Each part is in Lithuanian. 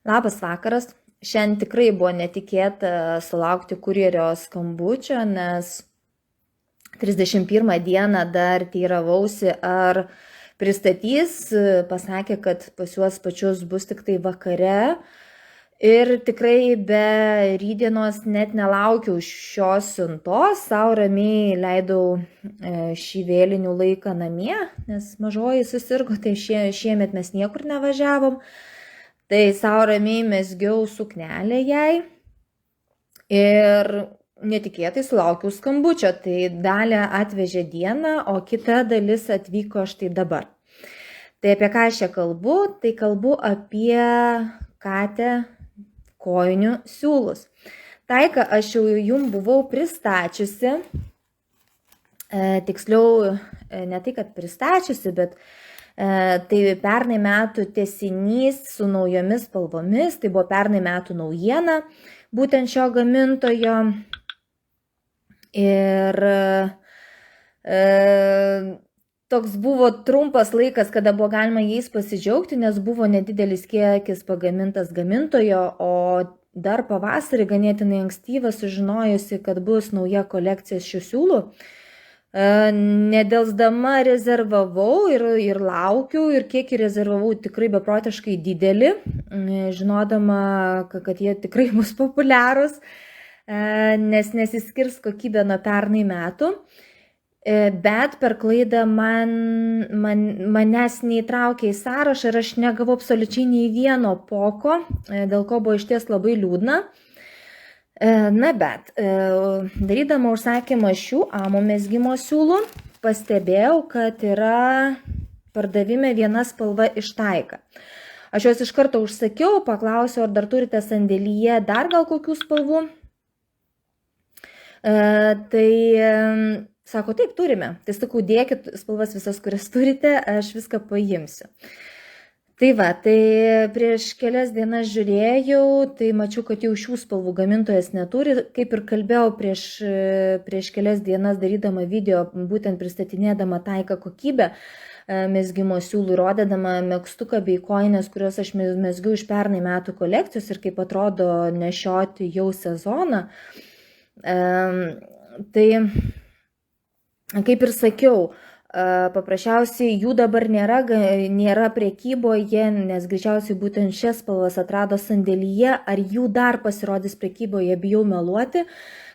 Labas vakaras. Šiandien tikrai buvo netikėta sulaukti kurjerio skambučio, nes 31 dieną dar teiravausi, ar pristatys, pasakė, kad pas juos pačius bus tik tai vakare. Ir tikrai be rydienos net nelaukiau šios siuntos, savo ramiai leidau šį vėlinių laiką namie, nes mažoji susirgo, tai šiemet mes niekur nevažiavom. Tai savo ramiai mesgiau suknelę jai ir netikėtai sulaukiau skambučio. Tai dalį atvežė dieną, o kita dalis atvyko štai dabar. Tai apie ką aš čia kalbu? Tai kalbu apie katę kojinių siūlus. Taiką aš jau jums buvau pristačiusi, tiksliau ne tai, kad pristačiusi, bet tai pernai metų tęsinys su naujomis spalvomis, tai buvo pernai metų naujiena būtent šio gamintojo. Ir toks buvo trumpas laikas, kada buvo galima jais pasidžiaugti, nes buvo nedidelis kiekis pagamintas gamintojo, o dar pavasarį ganėtinai ankstyvą sužinojusi, kad bus nauja kolekcija šių siūlų. Nedelsdama rezervavau ir laukiau, ir kiek rezervavau tikrai beprotiškai didelį, žinodama, kad jie tikrai bus populiarūs, nes nesiskirs kokybė nuo pernai metų. Bet per klaidą manęs neįtraukė į sąrašą ir aš negavau absoliučiai nei vieno poko, dėl ko buvo išties labai liūdna. Na bet, darydama užsakymą šių amo mezgimo siūlų, pastebėjau, kad yra pardavime viena spalva iš Taika. Aš juos iš karto užsakiau, paklausiau, ar dar turite sandėlyje dar gal kokių spalvų. Tai sako, taip, turime. Tai sakau, dėkit spalvas visas, kurias turite, aš viską paimsiu. Tai va, tai prieš kelias dienas žiūrėjau, tai mačiau, kad jau šių spalvų gamintojas neturi. Kaip ir kalbėjau prieš kelias dienas darydama video, būtent pristatinėdama Taiką kokybę mezgimo siūlų, rodydama megztuką bei kojines, kurios aš mezgiau iš pernai metų kolekcijos ir kaip atrodo nešioti jau sezoną. Tai kaip ir sakiau, paprasčiausiai jų dabar nėra prekyboje, nes greičiausiai būtent šias spalvas atrado sandėlyje, ar jų dar pasirodys prekyboje, bijau meluoti.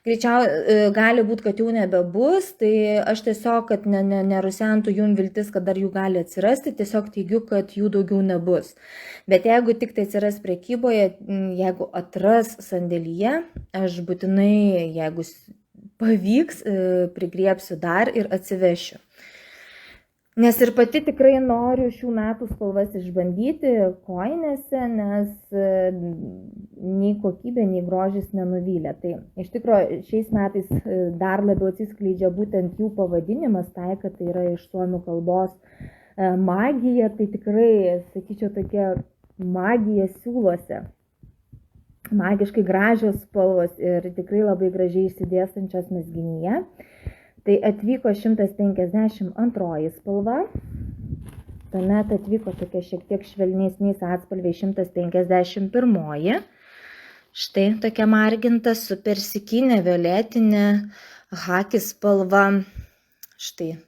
Greičiausiai gali būti, kad jų nebebus, tai aš tiesiog, kad nerusentų jums viltis, kad dar jų gali atsirasti, tiesiog teigiu, kad jų daugiau nebus. Bet jeigu tik tai atsiras prekyboje, jeigu atras sandėlyje, aš būtinai, jeigu pavyks, prigriebsiu dar ir atsivešiu. Nes ir pati tikrai noriu šių metų spalvas išbandyti kojinėse, nes nei kokybė, nei grožis nenuvylė. Tai iš tikrųjų šiais metais dar labiau atsiskleidžia būtent jų pavadinimas, Taika, tai yra iš suomių kalbos magija, tai tikrai, sakyčiau, tokia magija siūluose. Magiškai gražios spalvos ir tikrai labai gražiai išsidėstančios mezginyje. Tai atvyko 152 spalva, tuomet atvyko tokia šiek tiek švelnesniais atspalviai 151. Štai tokia marginta su persikinė, violetinė, haki spalva. Štai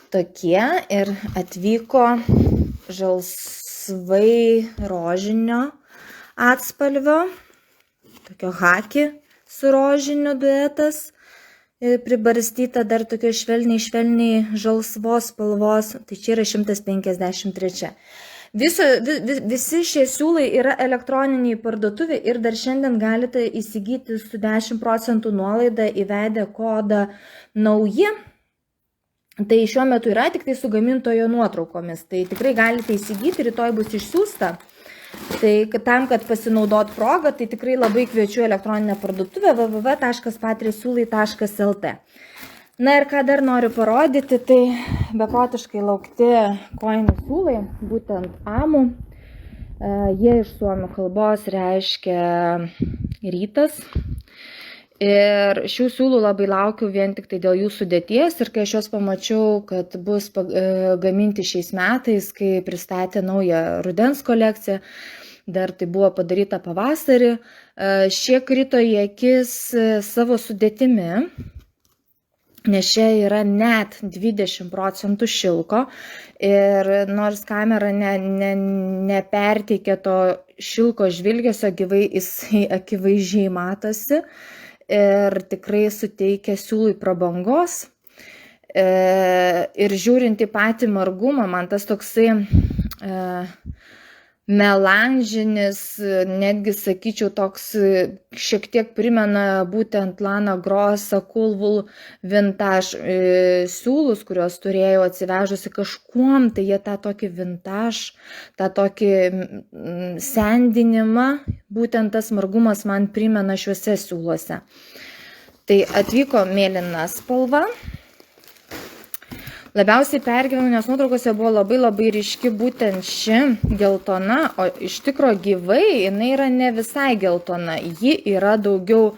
tokie ir atvyko žalsvai rožinio atspalvio, tokio haki su rožiniu duetas. Pribarstyta dar tokio švelniai žalsvos spalvos, tai čia yra 153. Visi šie siūlai yra elektroniniai parduotuvė ir dar šiandien galite įsigyti su 10% nuolaida įvedę kodą nauji. Tai šiuo metu yra tik tai su gamintojo nuotraukomis, tai tikrai galite įsigyti, rytoj bus išsiųsta. Tai tam, kad pasinaudot progą, tai tikrai labai kviečiu elektroninę parduotuvę www.patrisiūlai.lt. Na ir ką dar noriu parodyti, tai beprotiškai laukti kojinių siūlai, būtent amų. Jie iš suomių kalbos reiškia rytas. Ir šių siūlų labai laukiu vien tik tai dėl jų sudėties ir kai aš juos pamačiau, kad bus gaminti šiais metais, kai pristatė naują rudens kolekciją, dar tai buvo padaryta pavasarį, šie krito į akis savo sudėtimi, nes čia yra net 20% šilko ir nors kamera neperteikia to šilko žvilgesio, gyvai jisai akivaizdžiai matosi ir tikrai suteikia siūlui prabangos. Ir žiūrint į patį margumą, man tas toksai melanžinis, netgi sakyčiau, toks šiek tiek primena būtent Lana Grossa Cool Wool vintage siūlus, kuriuos turėjau atsivežusi kažkuom, tai jie tą tokį vintage, tą tokį sendinimą, būtent tas margumas man primena šiuose siūluose. Tai atvyko mėlyna spalva. Labiausiai pergyvenau, nes nuotraukose buvo labai ryški būtent ši geltona, o iš tikro gyvai jinai yra ne visai geltona, ji yra daugiau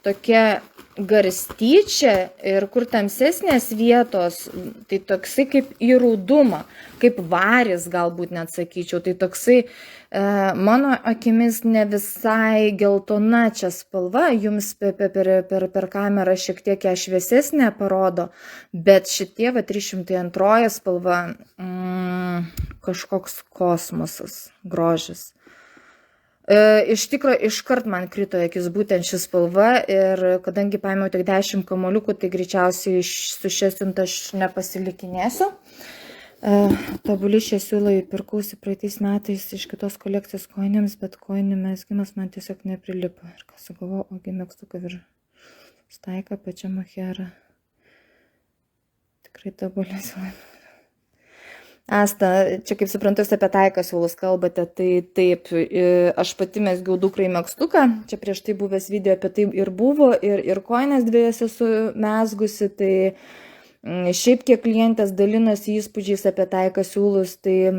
tokia garstyčia ir kur tamsesnės vietos, tai toksai kaip į rudumą, kaip varis galbūt net sakyčiau, tai toksai mano akimis ne visai geltona čia spalva, jums per kamerą šiek tiek ją šviesesnė parodo, bet šitie 302 spalva kažkoks kosmosas, grožis. Iš tikro iškart man krito akis būtent ši spalva ir kadangi paėmiau tik 10 kamuoliukų, tai greičiausiai su šia siunta aš nepasilikinėsiu. Tobuli šie siūlai pirkausi praeitais metais iš kitos kolekcijos kojinėms, bet kojinių mezgimas man tiesiog neprilipo. Ir ką sugalvojau, ogi megztuką virš staika, pačia machera. Tikrai tobuli siūlai. Asta, čia kaip suprantu, jūs apie taiką siūlus kalbate, tai taip, aš pati mezgiau dukrai megztuką, čia prieš tai buvęs video apie tai ir buvo, ir kojines dviejas esu mezgusi, tai šiaip kiek klientės dalinosi įspūdžiais apie taiką siūlus, tai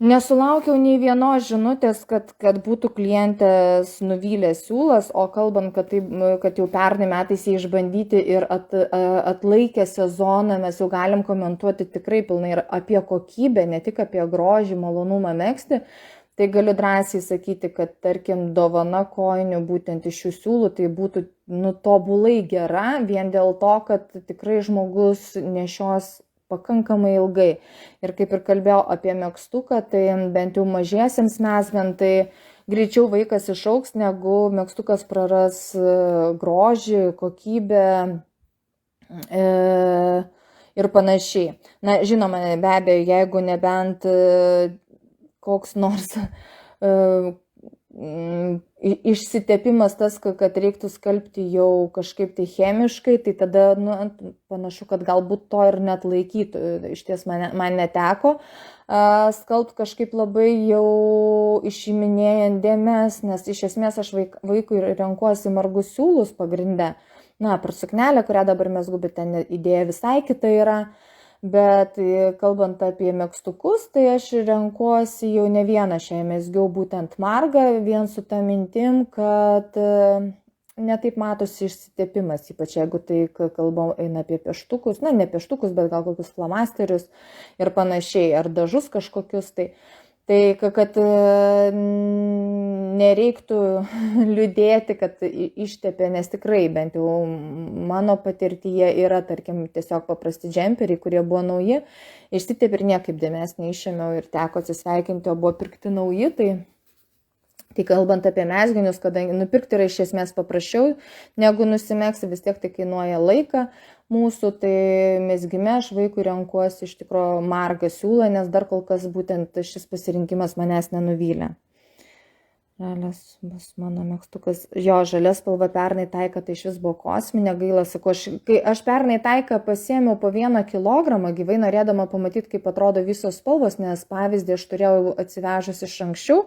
nesulaukiau nei vienos žinutės, kad būtų klientės nuvylęs siūlas, o kalbant, kad jau pernai metais jie išbandyti ir atlaikė sezoną, mes jau galim komentuoti tikrai pilnai ir apie kokybę, ne tik apie grožį, malonumą megzti, tai galiu drąsiai sakyti, kad tarkim dovana kojinių būtent iš šių siūlų, tai būtų tobulai gera, vien dėl to, kad tikrai žmogus nešios pakankamai ilgai. Ir kaip ir kalbėjau apie megztuką, tai bent jau mažiesiems mezgant, tai greičiau vaikas išaugs, negu megztukas praras grožį, kokybę ir panašiai. Na, žinoma, be abejo, jeigu nebent koks nors išsitepimas tas, kad reiktų skalbti jau kažkaip tai chemiškai, tai tada panašu, kad galbūt to ir net laikytų. Iš ties man neteko skalbti kažkaip labai jau išiminėjant dėmes, nes iš esmės aš vaikui renkuosi margus siūlus pagrinde. Na, per suknelę, kurią dabar mezgu, bet ten idėja visai kita yra. Bet kalbant apie megztukus, tai aš renkuosi jau ne vieną šiai mezgiau būtent margą, vien su ta mintim, kad netaip matosi išsitepimas, ypač jeigu tai kalbam eina apie pieštukus, na ne pieštukus, bet gal kokius flomasterius ir panašiai, ar dažus kažkokius, tai kad nereiktų liūdėti, kad ištepė, nes tikrai bent jau mano patirtyje yra, tarkim, tiesiog paprasti džemperiai, kurie buvo nauji, išsitepė ir niekaip dėmes neišėmiau ir teko atsisveikinti, o buvo pirkti nauji, tai kalbant apie mezginius, kadangi nupirkti yra iš esmės paprasčiau, negu nusimegsi, vis tiek tai kainuoja laiką mūsų, tai mezgime aš vaikui renkuosi iš tikrųjų margą siūlą, nes dar kol kas būtent šis pasirinkimas manęs nenuvylė. Žalias bus mano megztukas. Jo, žalias spalva pernai taiką, tai iš vis buvo kosminė, gaila, sakau, kai aš pernai taiką pasiėmiau po 1 kilogramą, gyvai norėdama pamatyti, kaip atrodo visos spalvos, nes pavyzdį aš turėjau atsivežus iš anksčiau,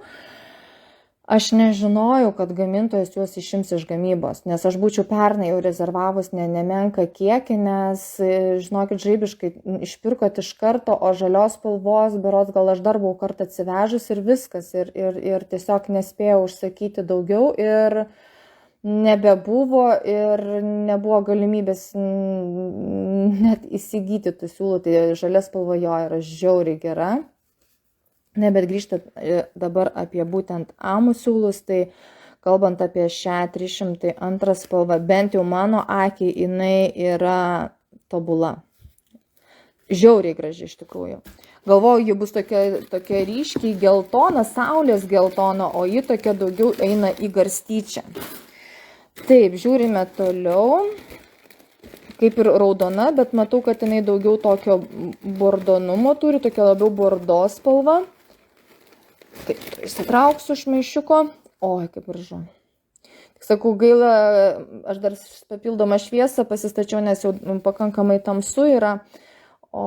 aš nežinojau, kad gamintojas juos išims iš gamybos, nes aš būčiau pernai jau rezervavus nemenką kiekį, nes, žinokit, žaibiškai išpirkot iš karto, o žalios spalvos, berods gal aš dar buvau kartą atsivežus ir viskas, ir tiesiog nespėjau užsakyti daugiau ir nebebuvo ir nebuvo galimybės net įsigyti tų siūlų, tai žalia spalva jo yra žiauriai gera. Ne, bet grįžtant dabar apie būtent amų siūlus, tai kalbant apie šią 302 spalvą, bent jau mano akiai jinai yra tobula. Žiauriai graži iš tikrųjų. Galvoju, ji bus tokia ryškiai geltona, saulės geltona, o ji tokia daugiau eina į garstyčią. Taip, žiūrime toliau. Kaip ir raudona, bet matau, kad jinai daugiau tokio bordonumo turi, tokia labiau bordo spalva. Taip, įsitrauksiu iš maišiuko. Oi, kaip gražu. Tik sakau, gaila, aš dar papildomą šviesą pasistačiau, nes jau pakankamai tamsu yra, o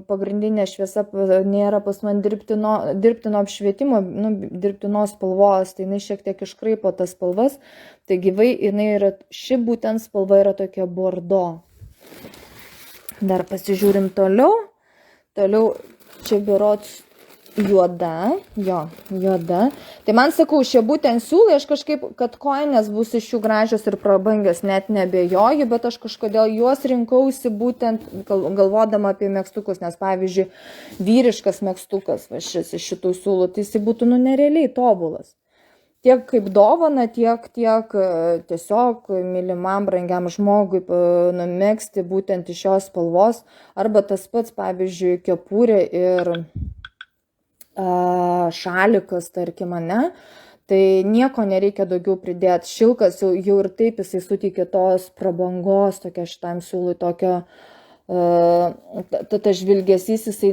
pagrindinė šviesa nėra pas man dirbtino apšvietimo, dirbtinos spalvos, tai jinai šiek tiek iškraipo tas spalvas. Tai gyvai, ši būtent spalva yra tokia bordo. Dar pasižiūrim toliau. Toliau čia berods juoda, juoda. Tai man sakau, šie būtent siūlai, aš kažkaip, kad kojinės bus iš jų gražios ir prabangios, net nebejoju, bet aš kažkodėl juos rinkausi būtent galvodama apie megztukus, nes pavyzdžiui, vyriškas megztukas, va šis iš šitų siūlų, tai jis būtų nerealiai tobulas. Tiek kaip dovana, tiek tiesiog mylimam, brangiam žmogui numegzti būtent iš šios spalvos, arba tas pats, pavyzdžiui, kepurė ir šalikas, tarkim, ne, tai nieko nereikia daugiau pridėti. Šilkas jau ir taip jisai suteikia tos prabangos, tokia šitam siūlui, tokio, ta žvilgesys, jisai,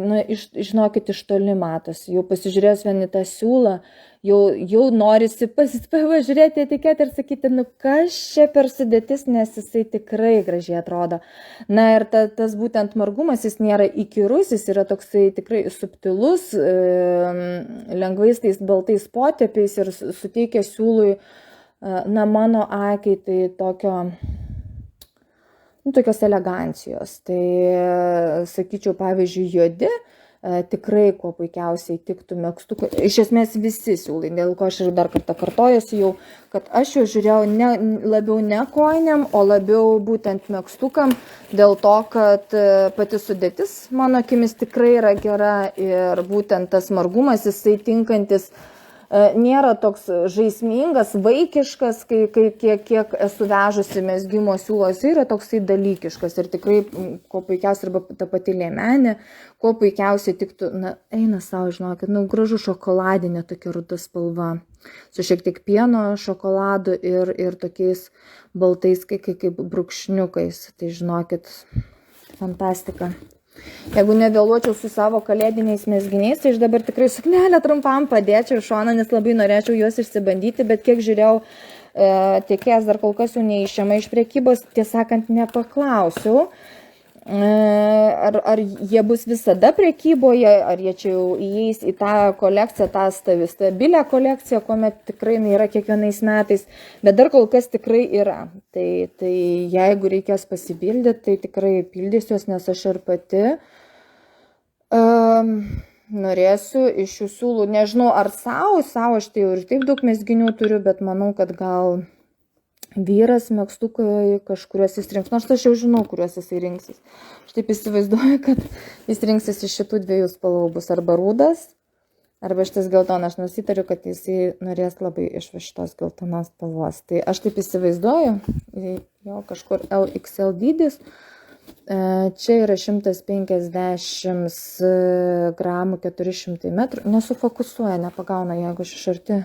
žinokit, iš toli matosi. Jau pasižiūrės vieni tą siūlą, jau norisi pažiūrėti etiketę ir sakyti, kas čia per sudėtis, nes jisai tikrai gražiai atrodo. Na ir tas būtent margumas, jis nėra įkyrus, jis yra toksai tikrai subtilus, lengvais tais baltais potėpiais ir suteikia siūlui, mano akiai tai tokios elegancijos. Tai sakyčiau, pavyzdžiui, juodi tikrai kuo puikiausiai tiktų megztukai. Iš esmės visi siūlai, dėl ko aš ir dar kartą kartojuosi jau, kad aš jau žiūrėjau labiau ne kojinėm, o labiau būtent megztukam, dėl to, kad pati sudėtis mano akimis tikrai yra gera ir būtent tas margumas, jisai tinkantis, nėra toks žaismingas, vaikiškas, kiek esu vežusi mezgimo siūlo, jis yra toksai dalykiškas ir tikrai kuo puikiausiai, arba ta pati liemenė, kuo puikiausiai tiktų, eina savo, žinokit, gražu šokoladinė tokia ruda spalva, su šiek tiek pieno šokoladu ir tokiais baltais kaip brūkšniukais, tai žinokit, fantastika. Jeigu nevėluočiau su savo kalėdiniais mezginiais, tai aš dabar tikrai suknelę trumpam padėčiau šoną, nes labai norėčiau juos išsibandyti, bet kiek žiūrėjau, tiekėjas dar kol kas jų neišėmė iš prekybos, tiesąkant nepaklausiau, ar jie bus visada prekyboje, ar jie čia jau įeis į tą kolekciją, tą stabilią kolekciją, kuomet tikrai yra kiekvienais metais, bet dar kol kas tikrai yra. Tai jeigu reikės pasipildyti, tai tikrai pildysiuos, nes aš ir pati norėsiu iš šių siūlų, nežinau ar savo aš tai jau ir taip daug mezginių turiu, bet manau, kad gal vyras megztukai kažkuriuos jis rinks, nors aš jau žinau, kuriuos jisai rinksis. Aš taip įsivaizduoju, kad jis rinksis iš šitų dviejų spalvų, bus arba rudas, arba šitas geltonas. Aš nusitariu, kad jisai norės labai iš šitos geltonos spalvos. Tai aš taip įsivaizduoju, jo kažkur LXL dydis, čia yra 150 gramų 400 metrų, nesufokusuoja, nepagauna, jeigu aš iš arti.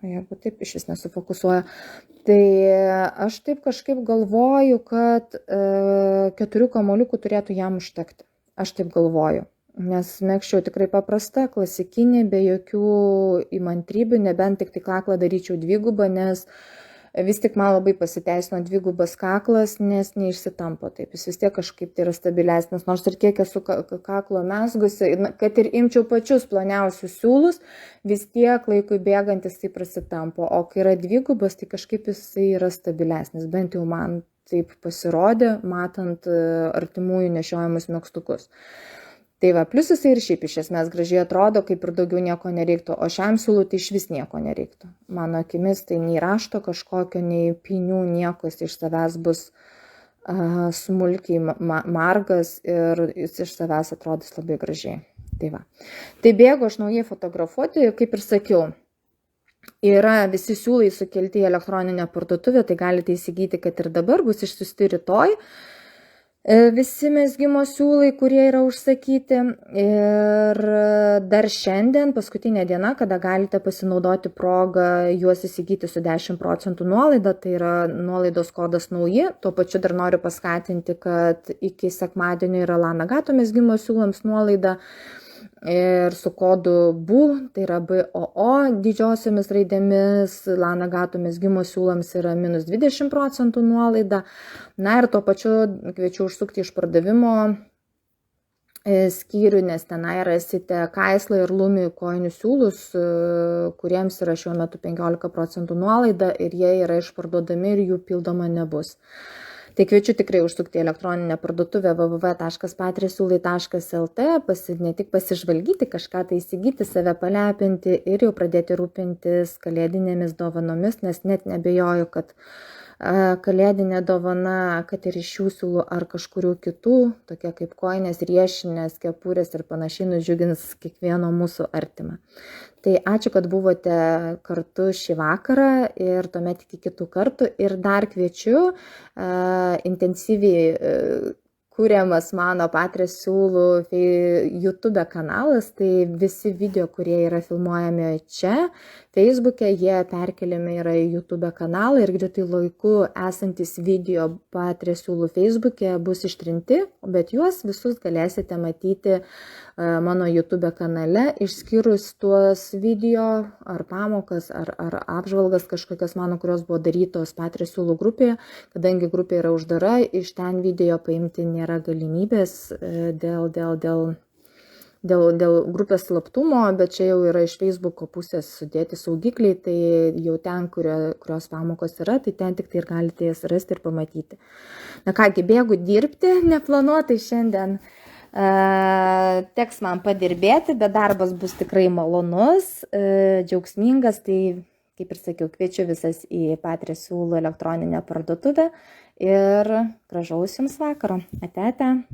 Jeigu taip iš vis nesufokusuoja. Tai aš taip kažkaip galvoju, kad 4 kamuoliukų turėtų jam užtekti. Aš taip galvoju. Nes megzčiau tikrai paprasta, klasikinė, be jokių įmantrybių, nebent tik kaklą daryčiau dvigubą, nes vis tik man labai pasiteisino dvigubas kaklas, nes neišsitampo taip. Jis vis tiek kažkaip tai yra stabilesnis, nors ir kiek esu kaklo mezgusi, kad ir imčiau pačius ploniausius siūlus, vis tiek laikui bėgantis tai prasitampo. O kai yra dvigubas, tai kažkaip jisai yra stabilesnis, bent jau man taip pasirodė, matant artimųjų nešiojamus megztukus. Tai va, plius jisai ir šiaip iš esmės gražiai atrodo, kaip ir daugiau nieko nereiktų, o šiam siūlui tai iš vis nieko nereiktų. Mano akimis tai nei rašto kažkokio, nei pinių, nieko jis iš savęs bus smulkiai margas ir jis iš savęs atrodys labai gražiai. Tai va. Tai bėgu aš naujai fotografuoti, kaip ir sakiau. Yra visi siūlai sukelti į elektroninę parduotuvę, tai galite įsigyti, kad ir dabar bus išsiųsti rytoj. Visi mezgimo siūlai, kurie yra užsakyti, ir dar šiandien, paskutinė diena, kada galite pasinaudoti progą juos įsigyti su 10% nuolaida, tai yra nuolaidos kodas nauji. Tuo pačiu dar noriu paskatinti, kad iki sekmadienio yra Lana Gato mezgimo siūlams nuolaida. Ir su kodu BU, tai yra BOO didžiosiomis raidėmis, Lana Gato mezgimo siūlams yra minus 20% nuolaida. Na ir tuo pačiu kviečiu užsukti iš pardavimo skyrių, nes tenai rasite Kaislą ir Lumi kojinių siūlus, kuriems yra šiuo metu 15% nuolaida ir jie yra išparduodami ir jų pildoma nebus. Tai kviečiu tikrai užsukti į elektroninę parduotuvę www.patresiūlai.lt, ne tik pasižvalgyti, kažką tai įsigyti, save palepinti ir jau pradėti rūpintis kalėdinėmis dovanomis, nes net nebejoju, kad kalėdinė dovana, kad ir iš šių siūlų ar kažkurių kitų, tokie kaip kojinės, riešinės, kepurės ir panašiai, nudžiugins kiekvieno mūsų artimą. Tai ačiū, kad buvote kartu šį vakarą ir tuomet iki kitų kartų. Ir dar kviečiu intensyviai kuriamas mano Patresiūlų YouTube kanalas, tai visi video, kurie yra filmuojami čia, Facebook'e, jie perkeliami yra į YouTube kanalą ir greitai laiku esantis video Patresiūlų Facebook'e bus ištrinti, bet juos visus galėsite matyti mano YouTube kanale, išskyrus tuos video ar pamokas ar apžvalgas kažkokias mano, kurios buvo darytos Patresiūlų grupėje, kadangi grupė yra uždara, iš ten video paimti nėra galimybės dėl grupės slaptumo, bet čia jau yra iš Facebooko pusės sudėti saugikliai, tai jau ten, kurios pamokos yra, tai ten tik tai ir galite jas rasti ir pamatyti. Na kągi, bėgu dirbti, neplanuotai šiandien. Teks man padirbėti, bet darbas bus tikrai malonus, džiaugsmingas, tai kaip ir sakiau, kviečiu visas į Patresiūlų elektroninę parduotuvę ir gražaus jums vakaro. Ate.